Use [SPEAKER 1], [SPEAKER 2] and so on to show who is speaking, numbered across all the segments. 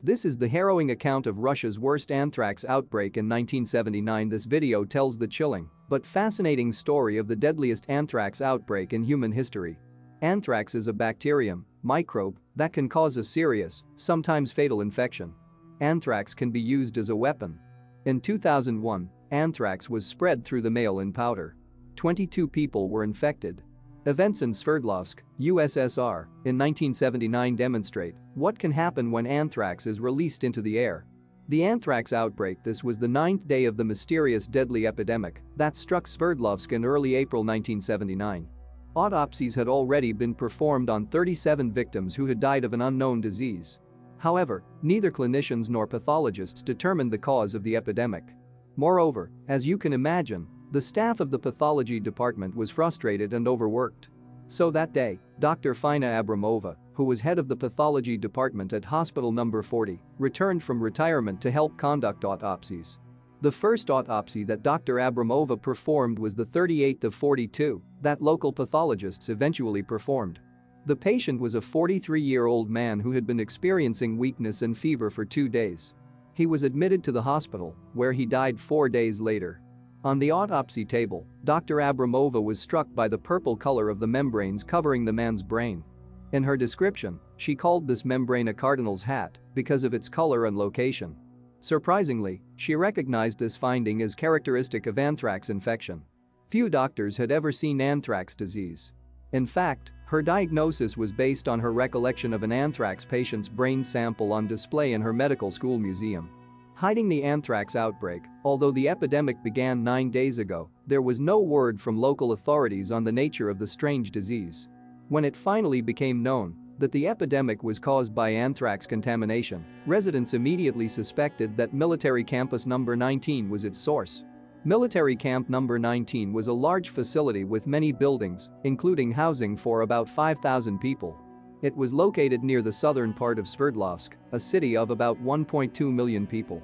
[SPEAKER 1] This is the harrowing account of Russia's worst anthrax outbreak in 1979. This video tells the chilling but fascinating story of the deadliest anthrax outbreak in human history. Anthrax is a bacterium, microbe, that can cause a serious, sometimes fatal infection. Anthrax can be used as a weapon. In 2001, anthrax was spread through the mail in powder. 22 people were infected. Events in Sverdlovsk, USSR, in 1979 demonstrate what can happen when anthrax is released into the air. The anthrax outbreak. This was the 9th day of the mysterious deadly epidemic that struck Sverdlovsk in early April 1979. Autopsies had already been performed on 37 victims who had died of an unknown disease. However, neither clinicians nor pathologists determined the cause of the epidemic. Moreover, as you can imagine, the staff of the pathology department was frustrated and overworked. So that day, Dr. Fina Abramova, who was head of the pathology department at Hospital No. 40, returned from retirement to help conduct autopsies. The first autopsy that Dr. Abramova performed was the 38th of 42 that local pathologists eventually performed. The patient was a 43-year-old man who had been experiencing weakness and fever for 2 days. He was admitted to the hospital, where he died 4 days later. On the autopsy table, Dr. Abramova was struck by the purple color of the membranes covering the man's brain. In her description, she called this membrane a cardinal's hat because of its color and location. Surprisingly, she recognized this finding as characteristic of anthrax infection. Few doctors had ever seen anthrax disease. In fact, her diagnosis was based on her recollection of an anthrax patient's brain sample on display in her medical school museum. Hiding the anthrax outbreak, although the epidemic began 9 days ago, there was no word from local authorities on the nature of the strange disease. When it finally became known that the epidemic was caused by anthrax contamination, residents immediately suspected that Military Campus No. 19 was its source. Military Camp No. 19 was a large facility with many buildings, including housing for about 5,000 people. It was located near the southern part of Sverdlovsk, a city of about 1.2 million people.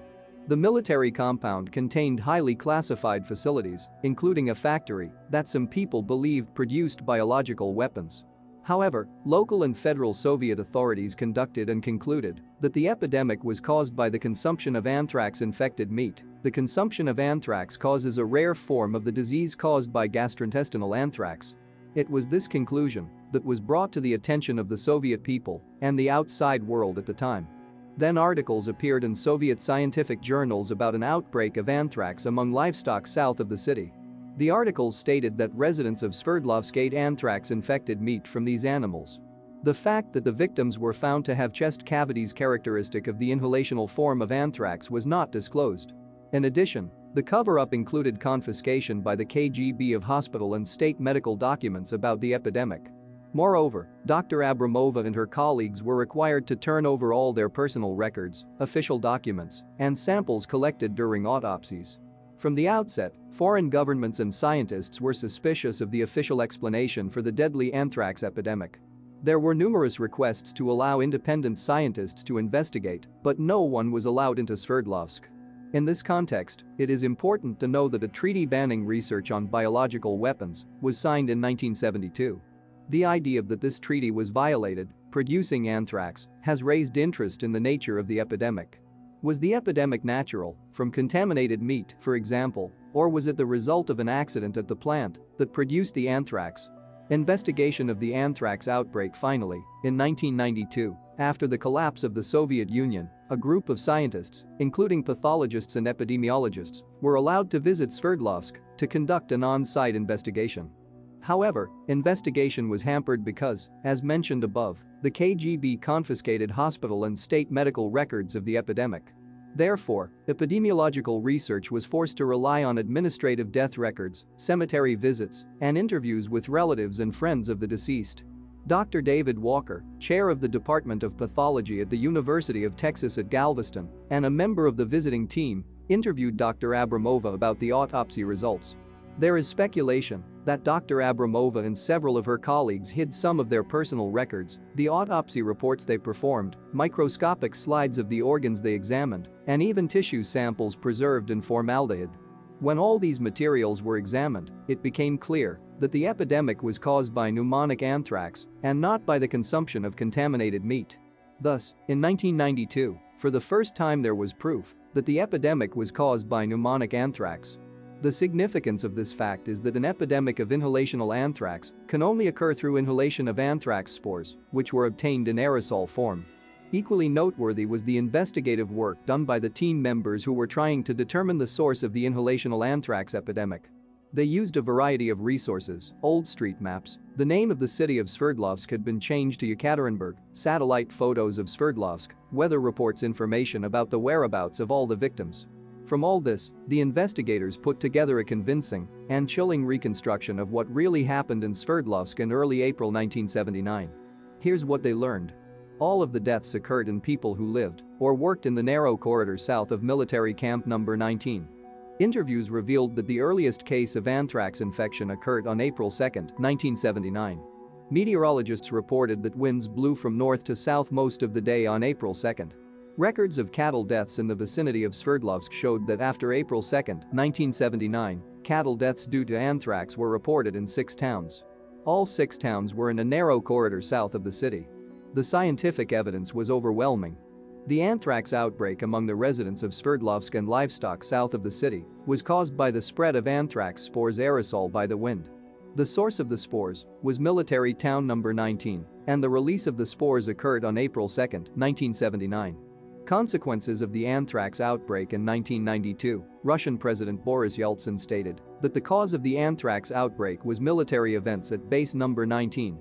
[SPEAKER 1] The military compound contained highly classified facilities, including a factory that some people believed produced biological weapons. However, local and federal Soviet authorities conducted and concluded that the epidemic was caused by the consumption of anthrax-infected meat. The consumption of anthrax causes a rare form of the disease caused by gastrointestinal anthrax. It was this conclusion that was brought to the attention of the Soviet people and the outside world at the time. Then articles appeared in Soviet scientific journals about an outbreak of anthrax among livestock south of the city. The articles stated that residents of Sverdlovsk ate anthrax-infected meat from these animals. The fact that the victims were found to have chest cavities characteristic of the inhalational form of anthrax was not disclosed. In addition, the cover-up included confiscation by the KGB of hospital and state medical documents about the epidemic. Moreover, Dr. Abramova and her colleagues were required to turn over all their personal records, official documents, and samples collected during autopsies. From the outset, foreign governments and scientists were suspicious of the official explanation for the deadly anthrax epidemic. There were numerous requests to allow independent scientists to investigate, but no one was allowed into Sverdlovsk. In this context, it is important to know that a treaty banning research on biological weapons was signed in 1972. The idea that this treaty was violated, producing anthrax, has raised interest in the nature of the epidemic. Was the epidemic natural, from contaminated meat, for example, or was it the result of an accident at the plant that produced the anthrax? Investigation of the anthrax outbreak. Finally, in 1992, after the collapse of the Soviet Union, a group of scientists, including pathologists and epidemiologists, were allowed to visit Sverdlovsk to conduct an on-site investigation. However, investigation was hampered because, as mentioned above, the KGB confiscated hospital and state medical records of the epidemic. Therefore, epidemiological research was forced to rely on administrative death records, cemetery visits, and interviews with relatives and friends of the deceased. Dr. David Walker, chair of the Department of Pathology at the University of Texas at Galveston, and a member of the visiting team, interviewed Dr. Abramova about the autopsy results. There is speculation that Dr. Abramova and several of her colleagues hid some of their personal records, the autopsy reports they performed, microscopic slides of the organs they examined, and even tissue samples preserved in formaldehyde. When all these materials were examined, it became clear that the epidemic was caused by pneumonic anthrax and not by the consumption of contaminated meat. Thus, in 1992, For the first time there was proof that the epidemic was caused by pneumonic anthrax. The significance of this fact is that an epidemic of inhalational anthrax can only occur through inhalation of anthrax spores, which were obtained in aerosol form. Equally noteworthy was the investigative work done by the team members who were trying to determine the source of the inhalational anthrax epidemic. They used a variety of resources, old street maps, the name of the city of Sverdlovsk had been changed to Yekaterinburg, satellite photos of Sverdlovsk, weather reports, information about the whereabouts of all the victims. From all this, the investigators put together a convincing and chilling reconstruction of what really happened in Sverdlovsk in early April 1979. Here's what they learned. All of the deaths occurred in people who lived or worked in the narrow corridor south of military camp number 19. Interviews revealed that the earliest case of anthrax infection occurred on April 2, 1979. Meteorologists reported that winds blew from north to south most of the day on April 2. Records of cattle deaths in the vicinity of Sverdlovsk showed that after April 2, 1979, cattle deaths due to anthrax were reported in 6 towns. All 6 towns were in a narrow corridor south of the city. The scientific evidence was overwhelming. The anthrax outbreak among the residents of Sverdlovsk and livestock south of the city was caused by the spread of anthrax spores aerosol by the wind. The source of the spores was military town number 19, and the release of the spores occurred on April 2, 1979. Consequences of the anthrax outbreak in 1992, Russian President Boris Yeltsin stated that the cause of the anthrax outbreak was military events at base number 19.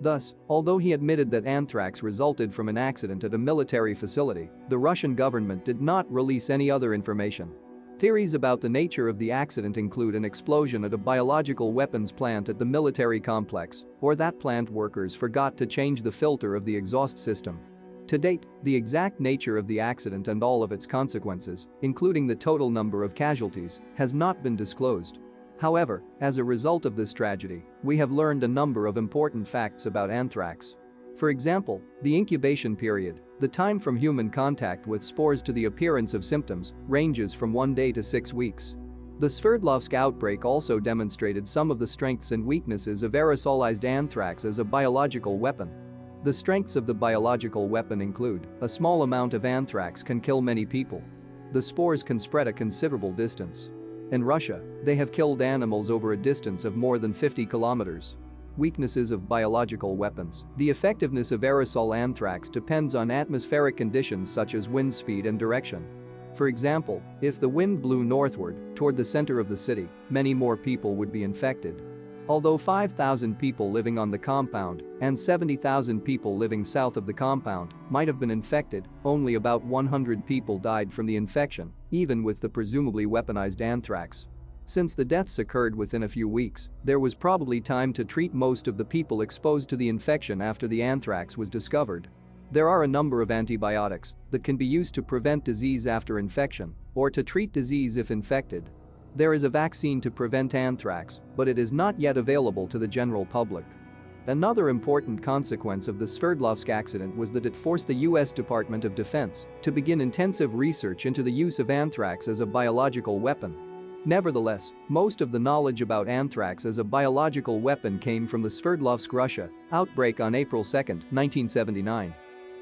[SPEAKER 1] Thus, although he admitted that anthrax resulted from an accident at a military facility, the Russian government did not release any other information. Theories about the nature of the accident include an explosion at a biological weapons plant at the military complex, or that plant workers forgot to change the filter of the exhaust system. To date, the exact nature of the accident and all of its consequences, including the total number of casualties, has not been disclosed. However, as a result of this tragedy, we have learned a number of important facts about anthrax. For example, the incubation period, the time from human contact with spores to the appearance of symptoms, ranges from 1 day to 6 weeks. The Sverdlovsk outbreak also demonstrated some of the strengths and weaknesses of aerosolized anthrax as a biological weapon. The strengths of the biological weapon include: a small amount of anthrax can kill many people. The spores can spread a considerable distance. In Russia, they have killed animals over a distance of more than 50 kilometers. Weaknesses of biological weapons. The effectiveness of aerosol anthrax depends on atmospheric conditions such as wind speed and direction. For example, if the wind blew northward, toward the center of the city, many more people would be infected. Although 5,000 people living on the compound and 70,000 people living south of the compound might have been infected, only about 100 people died from the infection, even with the presumably weaponized anthrax. Since the deaths occurred within a few weeks, there was probably time to treat most of the people exposed to the infection after the anthrax was discovered. There are a number of antibiotics that can be used to prevent disease after infection or to treat disease if infected. There is a vaccine to prevent anthrax, but it is not yet available to the general public. Another important consequence of the Sverdlovsk accident was that it forced the U.S. Department of Defense to begin intensive research into the use of anthrax as a biological weapon. Nevertheless, most of the knowledge about anthrax as a biological weapon came from the Sverdlovsk, Russia, outbreak on April 2, 1979.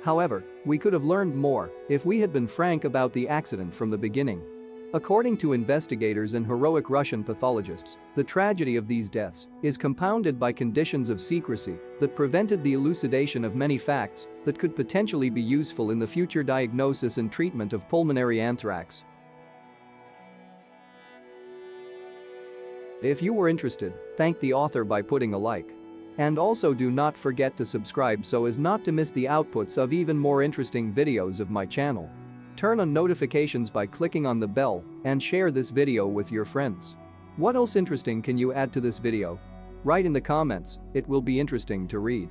[SPEAKER 1] However, we could have learned more if we had been frank about the accident from the beginning. According to investigators and heroic Russian pathologists, the tragedy of these deaths is compounded by conditions of secrecy that prevented the elucidation of many facts that could potentially be useful in the future diagnosis and treatment of pulmonary anthrax. If you were interested, thank the author by putting a like. And also do not forget to subscribe so as not to miss the outputs of even more interesting videos of my channel. Turn on notifications by clicking on the bell and share this video with your friends. What else interesting can you add to this video? Write in the comments, it will be interesting to read.